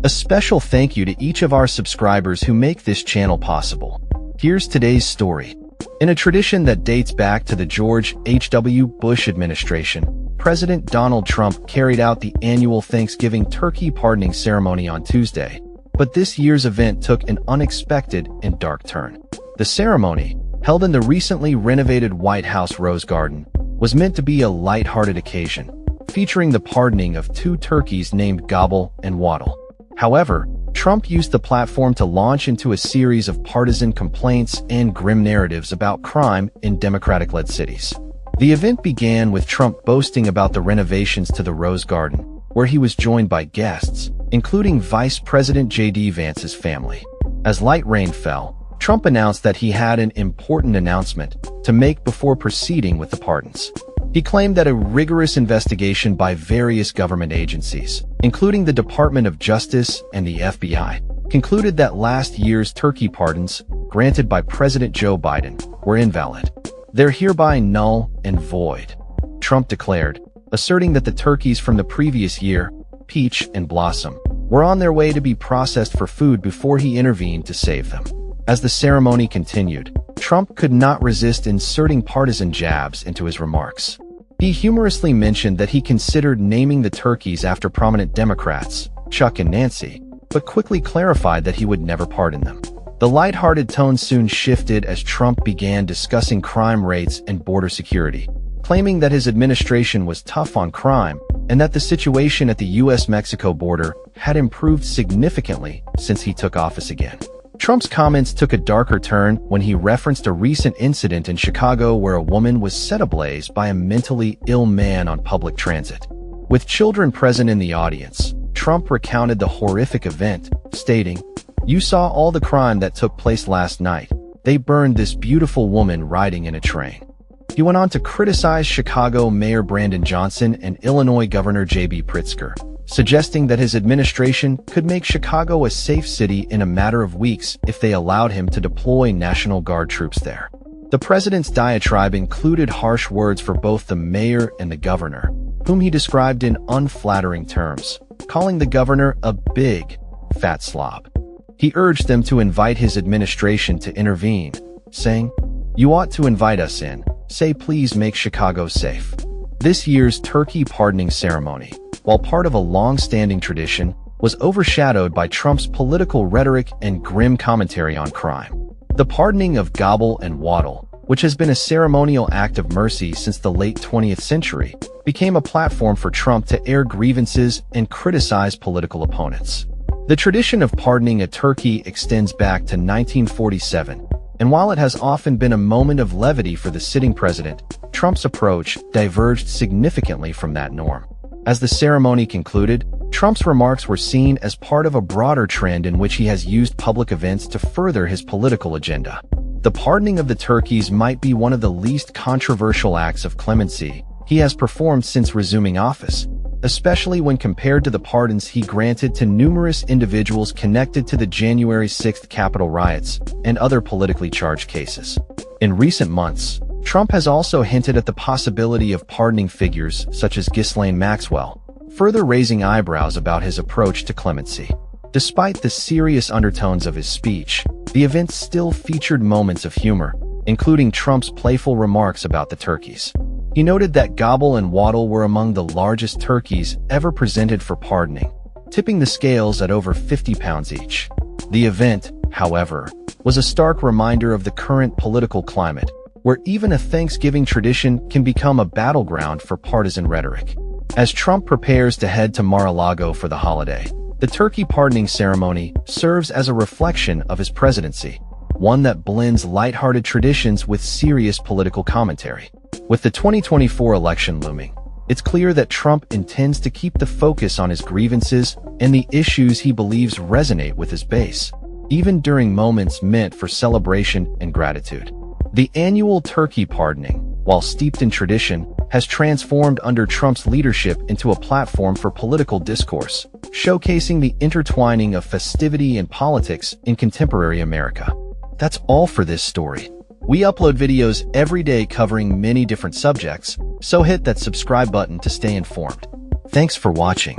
A special thank you to each of our subscribers who make this channel possible. Here's today's story. In a tradition that dates back to the George H.W. Bush administration, President Donald Trump carried out the annual Thanksgiving turkey pardoning ceremony on Tuesday. But this year's event took an unexpected and dark turn. The ceremony, held in the recently renovated White House Rose Garden, was meant to be a light-hearted occasion, featuring the pardoning of two turkeys named Gobble and Waddle. However, Trump used the platform to launch into a series of partisan complaints and grim narratives about crime in Democratic-led cities. The event began with Trump boasting about the renovations to the Rose Garden, where he was joined by guests, including Vice President J.D. Vance's family. As light rain fell, Trump announced that he had an important announcement to make before proceeding with the pardons. He claimed that a rigorous investigation by various government agencies, including the Department of Justice and the FBI, concluded that last year's turkey pardons, granted by President Joe Biden, were invalid. They're hereby null and void, Trump declared, asserting that the turkeys from the previous year, Peach and Blossom, were on their way to be processed for food before he intervened to save them. As the ceremony continued, Trump could not resist inserting partisan jabs into his remarks. He humorously mentioned that he considered naming the turkeys after prominent Democrats, Chuck and Nancy, but quickly clarified that he would never pardon them. The lighthearted tone soon shifted as Trump began discussing crime rates and border security, claiming that his administration was tough on crime and that the situation at the U.S.-Mexico border had improved significantly since he took office again. Trump's comments took a darker turn when he referenced a recent incident in Chicago where a woman was set ablaze by a mentally ill man on public transit. With children present in the audience, Trump recounted the horrific event, stating, "You saw all the crime that took place last night. They burned this beautiful woman riding in a train." He went on to criticize Chicago Mayor Brandon Johnson and Illinois Governor J.B. Pritzker, suggesting that his administration could make Chicago a safe city in a matter of weeks if they allowed him to deploy National Guard troops there. The president's diatribe included harsh words for both the mayor and the governor, whom he described in unflattering terms, calling the governor a big, fat slob. He urged them to invite his administration to intervene, saying, "You ought to invite us in. Say please make Chicago safe." This year's turkey pardoning ceremony, while part of a long-standing tradition, was overshadowed by Trump's political rhetoric and grim commentary on crime. The pardoning of Gobble and Waddle, which has been a ceremonial act of mercy since the late 20th century, became a platform for Trump to air grievances and criticize political opponents. The tradition of pardoning a turkey extends back to 1947, and while it has often been a moment of levity for the sitting president, Trump's approach diverged significantly from that norm. As the ceremony concluded, Trump's remarks were seen as part of a broader trend in which he has used public events to further his political agenda. The pardoning of the turkeys might be one of the least controversial acts of clemency he has performed since resuming office, especially when compared to the pardons he granted to numerous individuals connected to the January 6th Capitol riots and other politically charged cases. In recent months, Trump has also hinted at the possibility of pardoning figures such as Ghislaine Maxwell, further raising eyebrows about his approach to clemency. Despite the serious undertones of his speech, the event still featured moments of humor, including Trump's playful remarks about the turkeys. He noted that Gobble and Waddle were among the largest turkeys ever presented for pardoning, tipping the scales at over 50 pounds each. The event, however, was a stark reminder of the current political climate, where even a Thanksgiving tradition can become a battleground for partisan rhetoric. As Trump prepares to head to Mar-a-Lago for the holiday, the turkey pardoning ceremony serves as a reflection of his presidency, one that blends lighthearted traditions with serious political commentary. With the 2024 election looming, it's clear that Trump intends to keep the focus on his grievances and the issues he believes resonate with his base, even during moments meant for celebration and gratitude. The annual turkey pardoning, while steeped in tradition, has transformed under Trump's leadership into a platform for political discourse, showcasing the intertwining of festivity and politics in contemporary America. That's all for this story. We upload videos every day covering many different subjects, so hit that subscribe button to stay informed. Thanks for watching.